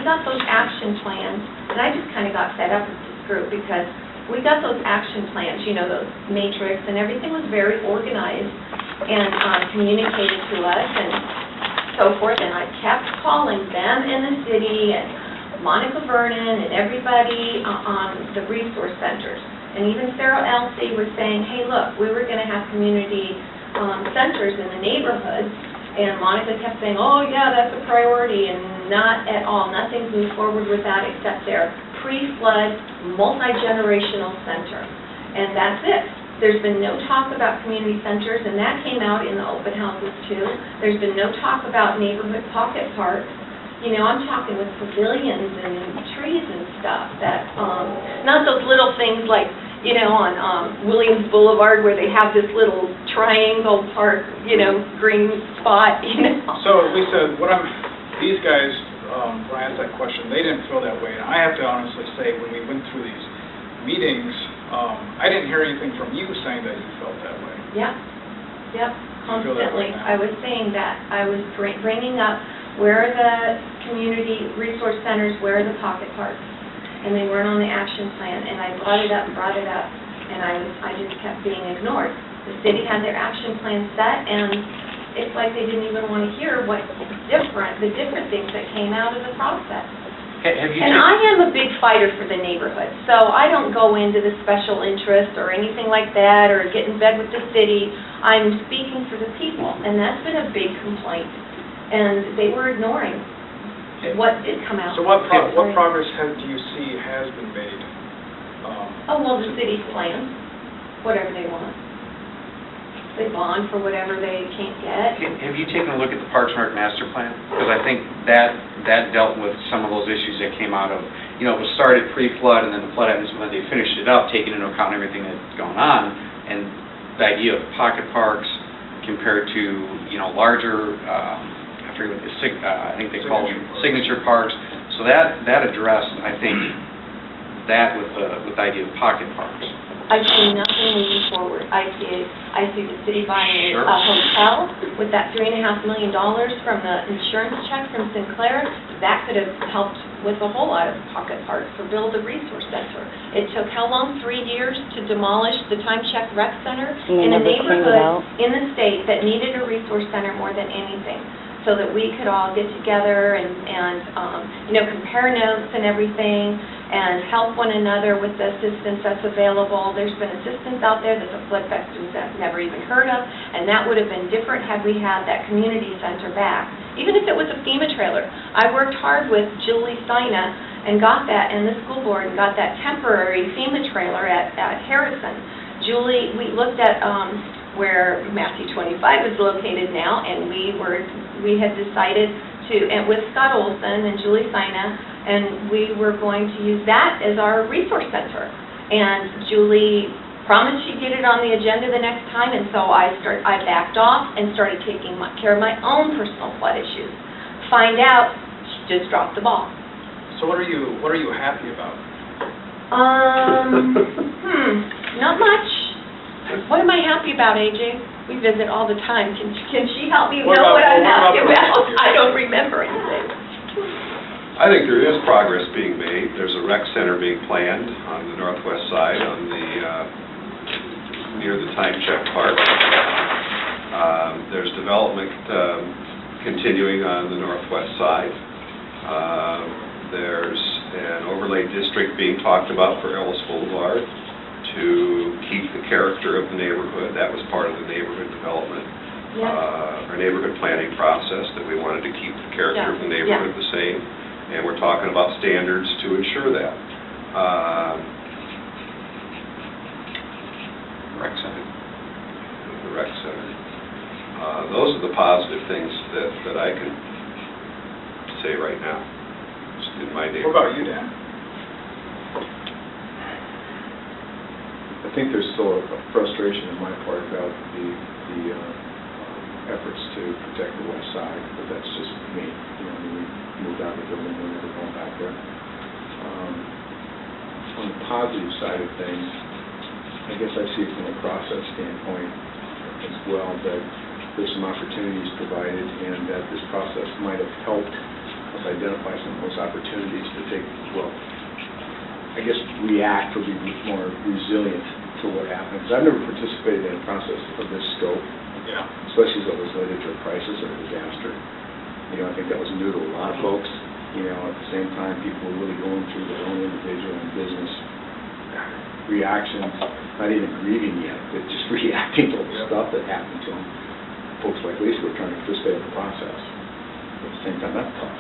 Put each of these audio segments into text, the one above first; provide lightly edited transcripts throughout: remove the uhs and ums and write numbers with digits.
got those action plans, and I just kind of got fed up with this group because we got those action plans, you know, those matrix, and everything was very organized and communicated to us and so forth, and I kept calling them in the city and Monica Vernon and everybody on the resource centers. And even Sarah Elsie was saying, hey, look, we were going to have community centers in the neighborhoods, and Monica kept saying, oh, yeah, that's a priority, and not at all. Nothing's moved forward with that except their pre-flood, multi-generational center. And that's it. There's been no talk about community centers, and that came out in the open houses, too. There's been no talk about neighborhood pocket parks. You know, I'm talking with pavilions and trees and stuff that, not those little things like, you know, on Williams Boulevard where they have this little triangle park, you know, green spot, you know. So, Lisa, these guys, when I asked that question, they didn't feel that way. And I have to honestly say, when we went through these meetings, I didn't hear anything from you saying that you felt that way. Yep, constantly. I was saying that. I was bringing up where are the community resource centers, where are the pocket parks? And they weren't on the action plan, and I brought it up, and I just kept being ignored. The city had their action plan set, and it's like they didn't even want to hear the different things that came out of the process. And I am a big fighter for the neighborhood, so I don't go into the special interest or anything like that, or get in bed with the city. I'm speaking for the people, and that's been a big complaint. And they were ignoring what did come out. So what progress do you see has been made? The city's plans, whatever they want. They bond for whatever they can't get. Have you taken a look at the Parks and Rec Master Plan? Because I think that dealt with some of those issues that came out of, you know, it was started pre-flood, and then the flood happens when they finished it up, taking into account everything that's going on, and the idea of pocket parks compared to, you know, larger, I think they call them signature parks. So that addressed, I think, that with the idea of pocket parks. I see nothing moving forward. I see the city buying Sure. a hotel with that $3.5 million from the insurance check from Sinclair. That could have helped with a whole lot of pocket parks or build a resource center. It took how long? 3 years to demolish the Time Check Rec Center in a neighborhood in the state that needed a resource center more than anything, so that we could all get together and you know, compare notes and everything, and help one another with the assistance that's available. There's been assistance out there that the flood victims have never even heard of, and that would have been different had we had that community center back. Even if it was a FEMA trailer. I worked hard with Julie Steina and got that, and the school board, and got that temporary FEMA trailer at Harrison. Julie, we looked at where Matthew 25 is located now, and we had decided to, and with Scott Olson and Julie Steina, and we were going to use that as our resource center. And Julie promised she'd get it on the agenda the next time, and so I backed off and started taking care of my own personal flood issues. Find out, she just dropped the ball. So what are you happy about? Not much. What am I happy about, AJ? We visit all the time. Can she help me know what I'm happy about? I don't remember anything. I think there is progress being made. There's a rec center being planned on the northwest side, near the Time Check Park. There's development continuing on the northwest side. There's an overlay district being talked about for Ellis Boulevard to keep the character of the neighborhood. That was part of the neighborhood development, our neighborhood planning process, that we wanted to keep the character of the neighborhood the same. And we're talking about standards to ensure that. Rec Center. The rec center. Those are the positive things that I can say right now in my neighborhood. What about you, Dan? I think there's still a frustration on my part about the efforts to protect the west side, but that's just me. You know, we moved out of the building, we're never going back there. On the positive side of things, I guess I see it from a process standpoint as well, that there's some opportunities provided, and that this process might have helped us identify some of those opportunities to take, well, I guess react or be more resilient to what happens. I've never participated in a process of this scope, Yeah. especially as it was related to a crisis or a disaster. You know, I think that was new to a lot of folks. You know, at the same time, people were really going through their own individual and business reactions, not even grieving yet, but just reacting to the stuff that happened to them. Folks like Lisa were trying to participate in the process. At the same time, that's tough.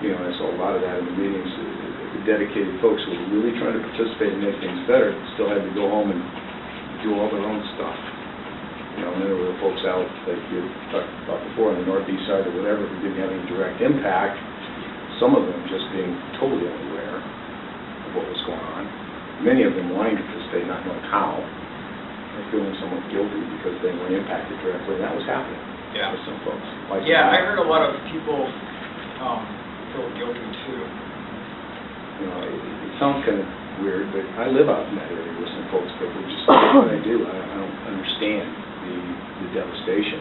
You know, I saw a lot of that in the meetings. The dedicated folks who were really trying to participate and make things better still had to go home and do all their own stuff. You know, and then there were folks out that you talked about before on the northeast side or whatever who didn't have any direct impact. Some of them just being totally unaware of what was going on. Many of them wanting to participate, not knowing how, and feeling somewhat guilty because they weren't impacted directly. And that was happening Yeah. with some folks. Like Yeah, I heard a lot of people feel guilty too. You know, it sounds kind of weird, but I live out in that area with some folks that were just saying what I do. I don't understand the devastation.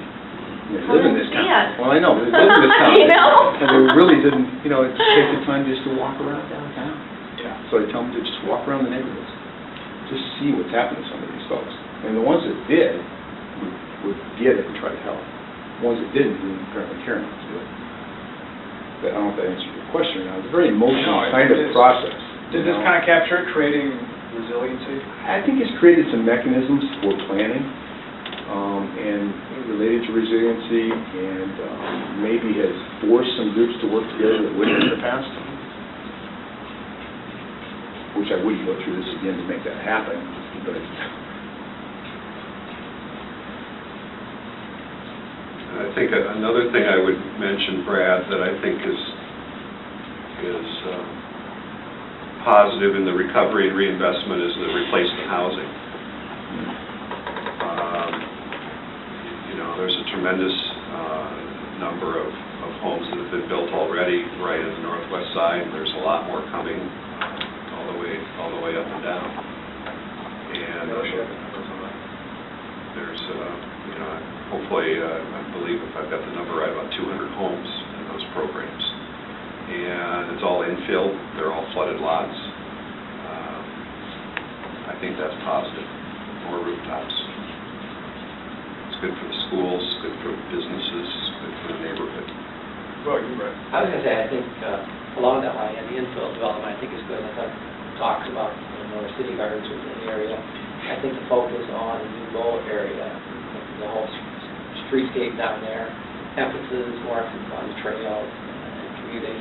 They live in this town. Understand. Well, I know, they live in this town. You know? And they really didn't, you know, take the time just to walk around downtown. Yeah. So I tell them to just walk around the neighborhoods, just see what's happened to some of these folks. And the ones that did would get it and try to help. The ones that didn't apparently care enough to do it. But I don't know if that answered your question or not. It's a very emotional No, kind it of is. process. Did you this know? kind of capture creating resiliency? I think it's created some mechanisms for planning and related to resiliency and maybe has forced some groups to work together that wouldn't in the past. Which I wouldn't go through this again to make that happen, but I think another thing I would mention, Brad, that I think is positive in the recovery and reinvestment is the replacement housing. You know, there's a tremendous number of homes that have been built already right in the northwest side, and there's a lot more coming all the way up and down. And there's, you know, hopefully, I believe if I've got the number right, about 200 homes in those programs. And it's all infill, they're all flooded lots. I think that's positive, more rooftops. It's good for the schools, good for businesses, good for the neighborhood. Well, you're right. I was going to say, I think along that line, the infill development, I think is good. I thought talks about more city gardens within the area. I think the focus on the New Lowell area, the whole streetscape down there, more emphasis on the trails and commuting,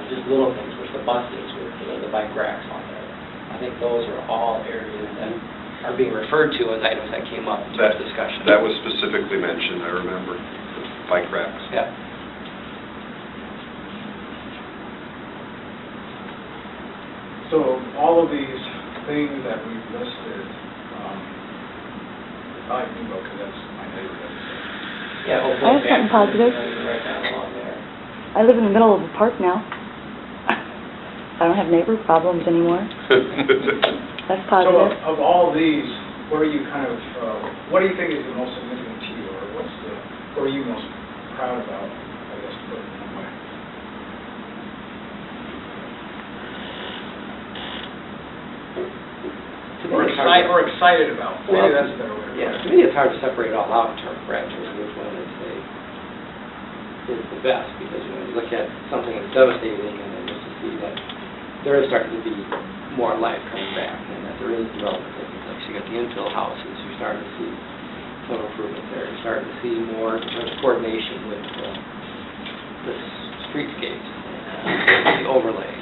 just little things with the buses, with the bike racks on there. I think those are all areas that are being referred to as items that came up in this discussion. That was specifically mentioned, I remember, the bike racks. Yeah. So all of these things that we've listed, I like Newbo because that's my neighborhood. Yeah, I have something positive. Right down along there. I live in the middle of a park now. I don't have neighbor problems anymore. That's So positive. of all these, what are you kind of, what do you think is the most significant to you, or what are you most proud about, I guess, to put it in one way? Or excited about, maybe that's a better way to put Yeah, it. to me, it's hard to separate it all out in terms of which one is the best, because, you know, you look at something that's devastating, and then just to see that there is starting to be more life coming back, and that there is development taking place. You got the infill houses, you're starting to see some improvement there. You're starting to see more coordination with the streetscapes, and the overlays.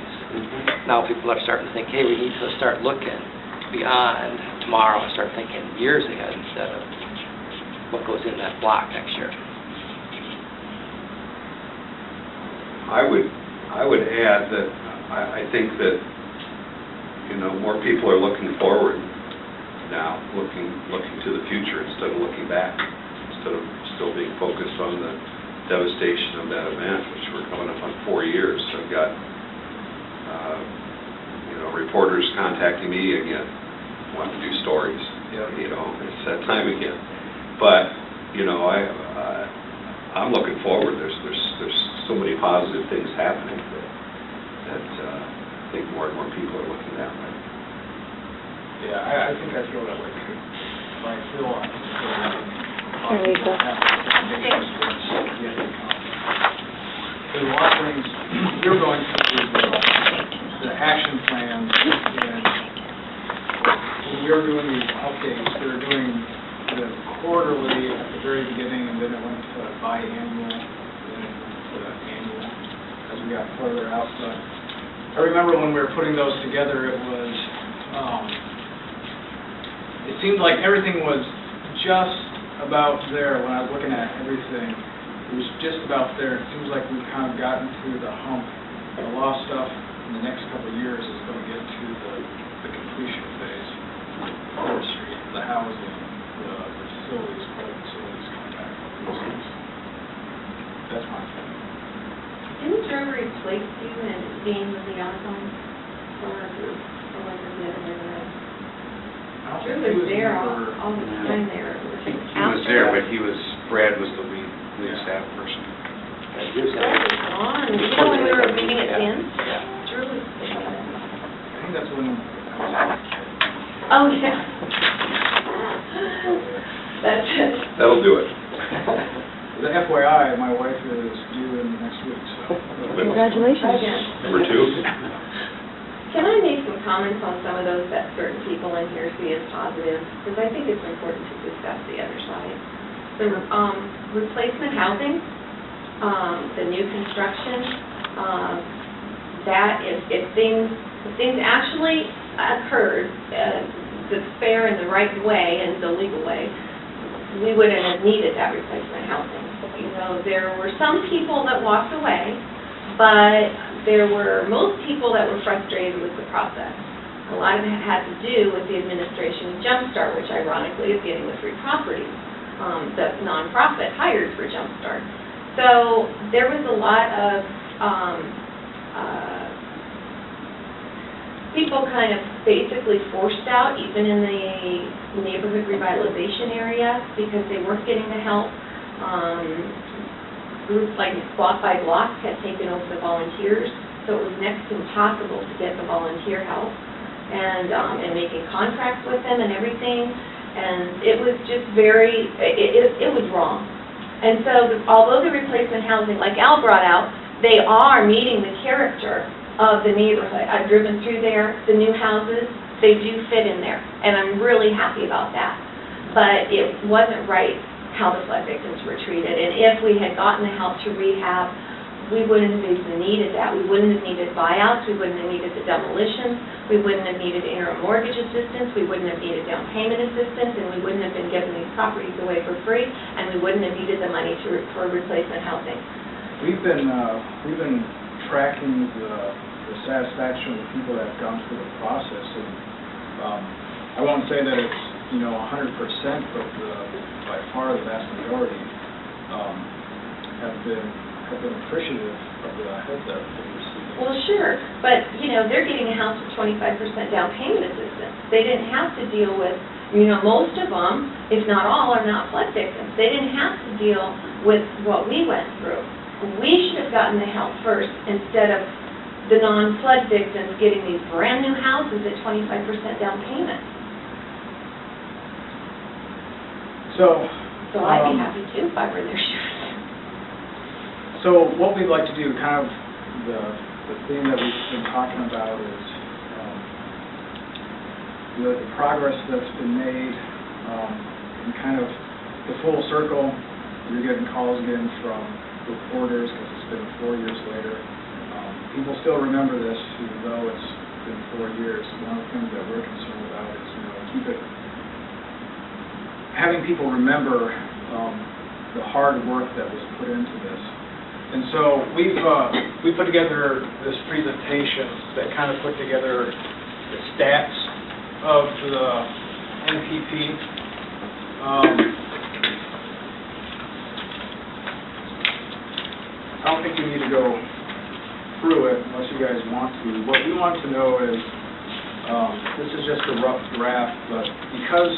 Now people are starting to think, hey, we need to start looking beyond tomorrow and start thinking years ahead instead of what goes in that block next year. I would add that I think that, you know, more people are looking forward now, looking to the future instead of looking back, instead of still being focused on the devastation of that event, which we're coming up on 4 years. I've got, you know, reporters contacting me again, wanting to do stories. Yeah. You know, it's that time again. But, you know, I'm looking forward. There's so many positive things happening that I think more and more people are looking that way. Yeah, I think I feel that way too. I feel like Here, Lisa. There's a lot of things, we're going through the action plans, and when we were doing these updates, we were doing the quarterly at the very beginning, and then it went to biannual, and then it went to annual as we got further out. But I remember when we were putting those together, it was, it seemed like everything was just about there when I was looking at everything. It was just about there. It seems like we've kind of gotten through the hump. A lot of stuff in the next couple of years is going to get to the completion phase. Fourth Street, the housing, the facilities, public facilities coming back. That's my opinion. Didn't Drew replace you and being with the Ozone Solar Group, or was it the other way around? I don't Drew think he was there member- all the time there. He was there, but Brad was the lead staff person. Drew was gone. You know when we were meeting at Dan's? Yeah. Drew was. I think that's when. Oh, yeah. That's it. That'll do it. The FYI, my wife is due in next week, so. Congratulations. Number 2. Can I make some comments on some of those that certain people in here see as positive? Because I think it's important to discuss the other side. The replacement housing, the new construction, that if things actually occurred the fair and the right way and the legal way, we wouldn't have needed that replacement housing. You know, there were some people that walked away, but there were most people that were frustrated with the process. A lot of it had to do with the administration of Jumpstart, which ironically is getting the free property, the nonprofit hired for Jumpstart. So there was a lot of people kind of basically forced out, even in the neighborhood revitalization area, because they weren't getting the help. Groups like Block by Block had taken over the volunteers, so it was next to impossible to get the volunteer help, and making contracts with them and everything, and it was just very, it was wrong. And so although the replacement housing, like Al brought out, they are meeting the character of the neighborhood. I've driven through there, the new houses, they do fit in there, and I'm really happy about that. But it wasn't right how the flood victims were treated, and if we had gotten the help to rehab, we wouldn't have even needed that. We wouldn't have needed buyouts, we wouldn't have needed the demolitions, we wouldn't have needed interim mortgage assistance, we wouldn't have needed down payment assistance, and we wouldn't have been giving these properties away for free, and we wouldn't have needed the money for replacement housing. We've been tracking the satisfaction of the people that have gone through the process, and I won't say that it's 100%, but by far the vast majority have been appreciative of the help that they've received. Well, sure, but, they're getting a house with 25% down payment assistance. They didn't have to deal with, most of them, if not all, are not flood victims. They didn't have to deal with what we went through. We should have gotten the help first instead of the non-flood victims getting these brand-new houses at 25% down payment. So I'd be happy too if I were in their shoes. So what we'd like to do, kind of the theme that we've been talking about is the progress that's been made, and kind of the full circle. You're getting calls again from reporters because it's been 4 years later. People still remember this, even though it's been 4 years. One of the things that we're concerned about is, having people remember the hard work that was put into this. And so we put together this presentation that kind of put together the stats of the NPP. I don't think we need to go through it unless you guys want to. What we want to know is, this is just a rough draft, but because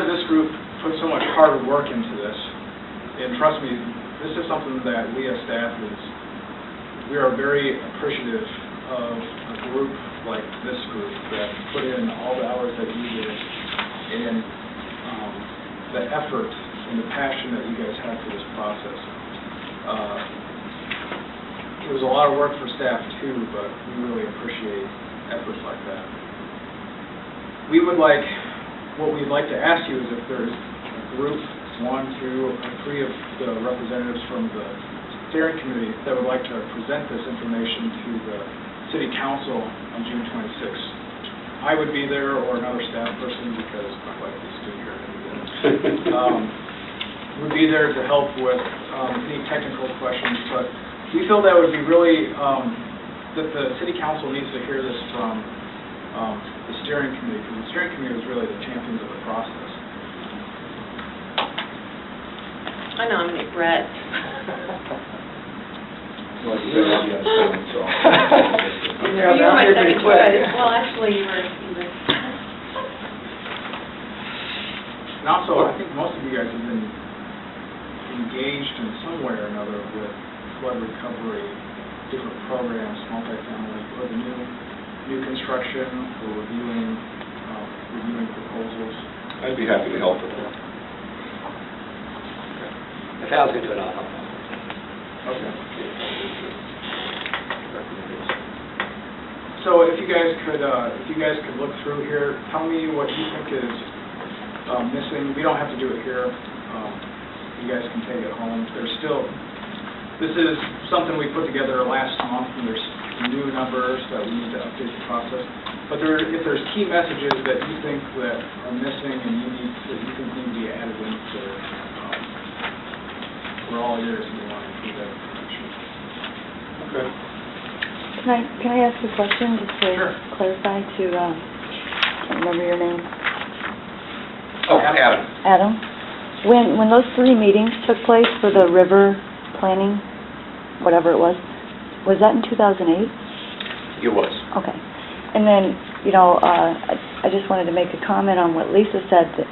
this group put so much hard work into this, and trust me, this is something that we as staff we are very appreciative of a group like this group that put in all the hours that you did and the effort and the passion that you guys had for this process. It was a lot of work for staff too, but we really appreciate efforts like that. What we'd like to ask you is if there's a group, 1, 2, or 3 of the representatives from the steering committee that would like to present this information to the city council on June 26th. I would be there or another staff person because my wife is still here. Would be there to help with any technical questions, but we feel that would be really, that the city council needs to hear this from the steering committee, because the steering committee is really the champions of the process. I nominate Brett. Well, you said you had seven, so. Yeah, You were my you're pretty second quick. choice. Well, actually, you were. And also, I think most of you guys have been engaged in some way or another with flood recovery, different programs, multifamily, or the new construction, or reviewing proposals. I'd be happy to help with that. If Al's going to do it, I'll help him. Okay. So if you guys could look through here, tell me what you think is missing. We don't have to do it here. You guys can take it home. This is something we put together last month, and there's new numbers that we need to update the process. But if there's key messages that you think that are missing and that you think need to be added into, we're all ears and we want to include that information. Okay. Can I ask a question, just to Sure. clarify to, can't remember your name? Oh, Adam. Adam? When those 3 meetings took place for the river planning, whatever it was that in 2008? It was. Okay. And then, I just wanted to make a comment on what Lisa said, that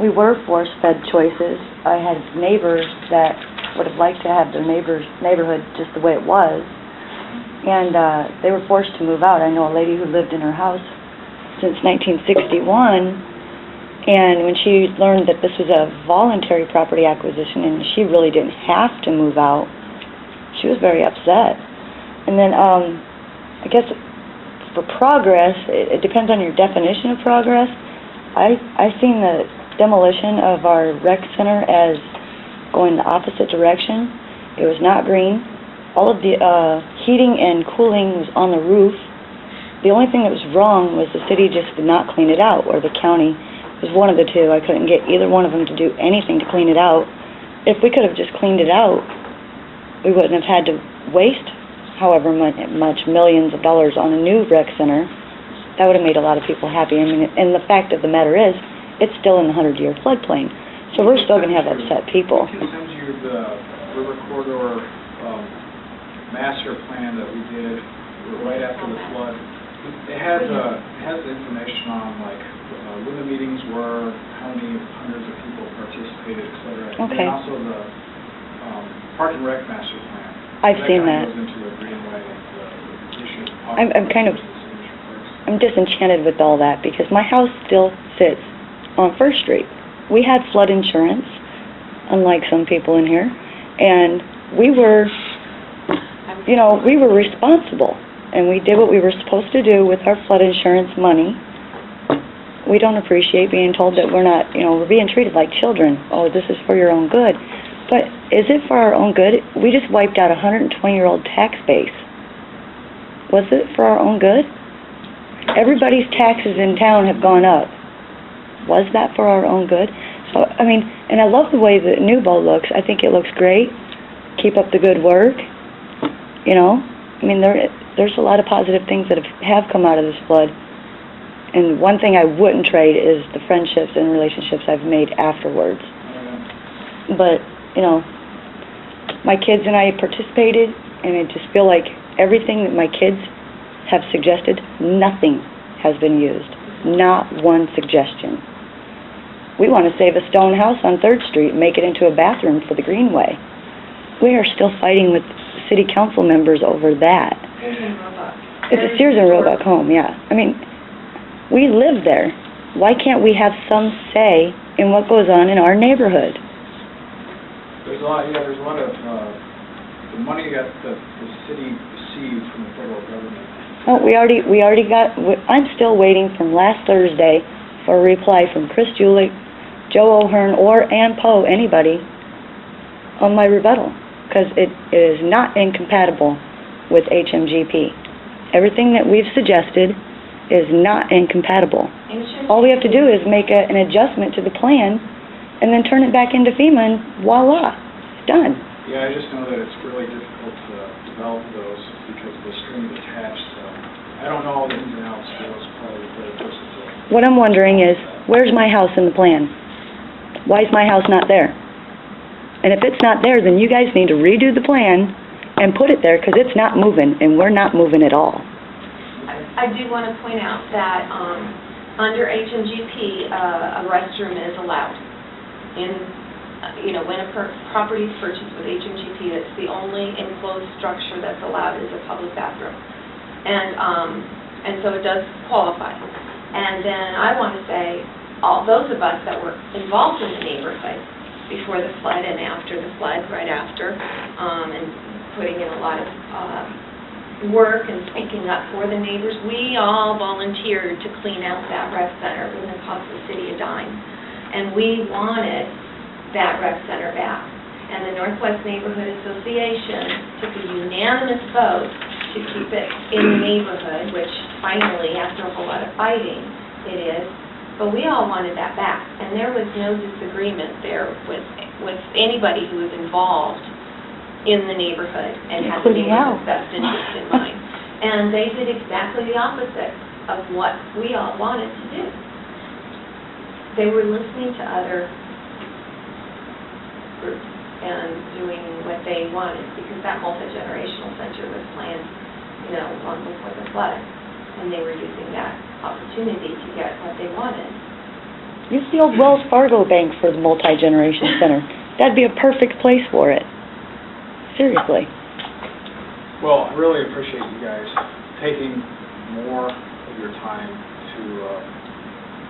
we were force-fed choices. I had neighbors that would have liked to have their neighborhood just the way it was, and they were forced to move out. I know a lady who lived in her house since 1961, and when she learned that this was a voluntary property acquisition and she really didn't have to move out, she was very upset. And then, I guess for progress, it depends on your definition of progress. I seen the demolition of our rec center as going the opposite direction. It was not green. All of the heating and cooling was on the roof. The only thing that was wrong was the city just did not clean it out, or the county. It was one of the two. I couldn't get either one of them to do anything to clean it out. If we could have just cleaned it out, we wouldn't have had to waste however much millions of dollars on a new rec center. That would have made a lot of people happy. I mean, and the fact of the matter is, it's still in the 100-year floodplain. So we're still going to have upset people. We can send you the river corridor master plan that we did right after the flood. It has the information on when the meetings were, how many hundreds of people participated, et cetera. Okay. And also the park and rec master plan. I've seen that. Goes into the greenway and the issue of I'm kind of- I'm disenchanted with all that because my house still sits on First Street. We had flood insurance, unlike some people in here, and we were responsible, and we did what we were supposed to do with our flood insurance money. We don't appreciate being told that we're not, we're being treated like children. Oh, this is for your own good. But is it for our own good? We just wiped out a 120-year-old tax base. Was it for our own good? Everybody's taxes in town have gone up. Was that for our own good? So, I mean, and I love the way the Nubo looks. I think it looks great. Keep up the good work. I mean, there's a lot of positive things that have come out of this flood. And one thing I wouldn't trade is the friendships and relationships I've made afterwards. But, my kids and I participated, and I just feel like everything that my kids have suggested, nothing has been used. Not one suggestion. We want to save a stone house on 3rd Street and make it into a bathroom for the Greenway. we are still fighting with city council members over that. Sears and Roebuck. It's a Sears and Roebuck home, yeah. I mean, we live there. Why can't we have some say in what goes on in our neighborhood? There's a lot of, the money that the city received from the federal government. Oh, we already got, I'm still waiting from last Thursday for a reply from Chris Julik, Joe O'Hearn, or Ann Poe, anybody, on my rebuttal, because it is not incompatible with HMGP. Everything that we've suggested is not incompatible. All we have to do is make an adjustment to the plan, and then turn it back into FEMA, and voila, it's done. Yeah, I just know that it's really difficult to develop those because of the string attached. I don't know all the ins and outs, so it's probably a better person to... What I'm wondering is, where's my house in the plan? Why is my house not there? And if it's not there, then you guys need to redo the plan and put it there, because it's not moving, and we're not moving at all. I do want to point out that under HMGP, a restroom is allowed. When a property is purchased with HMGP, it's the only enclosed structure that's allowed is a public bathroom. And so it does qualify. And then I want to say, all those of us that were involved in the neighborhood before the flood and after the flood, right after, and putting in a lot of work and speaking up for the neighbors, we all volunteered to clean out that rec center. It wouldn't cost the city a dime. And we wanted that rec center back. And the Northwest Neighborhood Association took a unanimous vote to keep it in the neighborhood, which finally, after a whole lot of fighting, it is. But we all wanted that back, and there was no disagreement there with anybody who was involved in the neighborhood and had the neighborhood's best interest in mind. And they did exactly the opposite of what we all wanted to do. They were listening to other groups and doing what they wanted, because that multi-generational center was planned, long before the flood, and they were using that opportunity to get what they wanted. Use the old Wells Fargo Bank for the multi-generation center. That'd be a perfect place for it. Seriously. Well, I really appreciate you guys taking more of your time to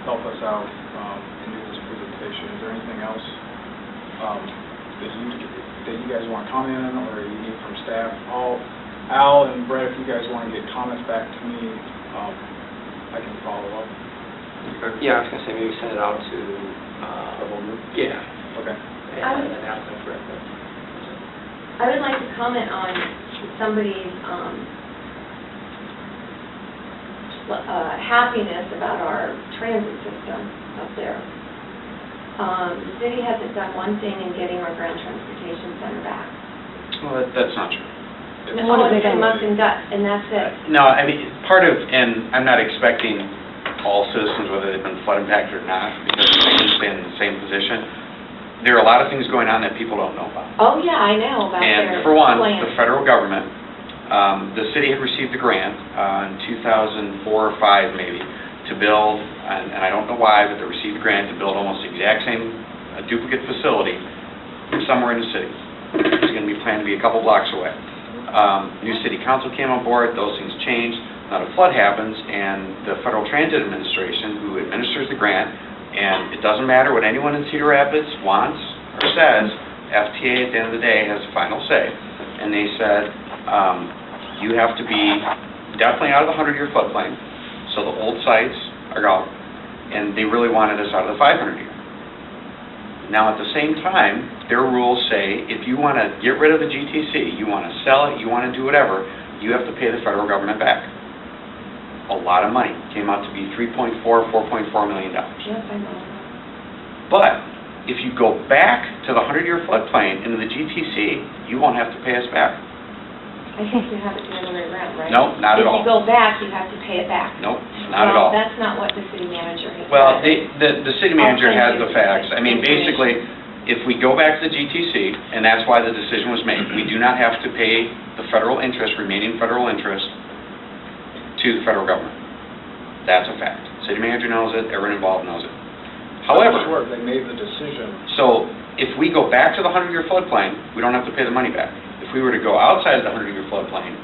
help us out and do this presentation. Is there anything else that you guys want to comment on, or you need from staff? Al and Brett, if you guys want to get comments back to me, I can follow up. Yeah, I was going to say, maybe send it out to, yeah. Okay. And ask them for input. I would like to comment on somebody's happiness about our transit system up there. The city hasn't done one thing in getting our ground transportation center back. Well, that's not true. No, it's been muck and gut, and that's it. No, I mean, and I'm not expecting all citizens, whether they've been flood impacted or not, because they can stay in the same position. There are a lot of things going on that people don't know about. Oh, yeah, I know about their And for one, plan. the federal government, the city had received a grant in 2004 or 5 maybe, to build, and I don't know why, but they received a grant to build almost the exact same duplicate facility somewhere in the city. It's going to be planned to be a couple blocks away. New city council came on board, those things changed. Now the flood happens, and the Federal Transit Administration, who administers the grant, and it doesn't matter what anyone in Cedar Rapids wants or says, FTA at the end of the day has the final say. And they said, you have to be definitely out of the 100-year floodplain, so the old sites are out, and they really wanted us out of the 500-year. Now, at the same time, their rules say if you want to get rid of the GTC, you want to sell it, you want to do whatever, you have to pay the federal government back. A lot of money. Came out to be $4.4 million. Yes, I know. But if you go back to the 100-year floodplain into the GTC, you won't have to pay us back. I think you have it the other way around, right? No, not at all. If you go back, you have to pay it back. Nope, not at all. Well, that's not what the city manager has said. Well, the city manager has the facts. I mean, Information. basically, if we go back to the GTC, and that's why the decision was made, we do not have to pay the federal interest, remaining federal interest, to the federal government. That's a fact. City manager knows it, everyone involved knows it. However, Sure, they made the decision. so if we go back to the 100-year floodplain, we don't have to pay the money back. If we were to go outside of the 100-year floodplain,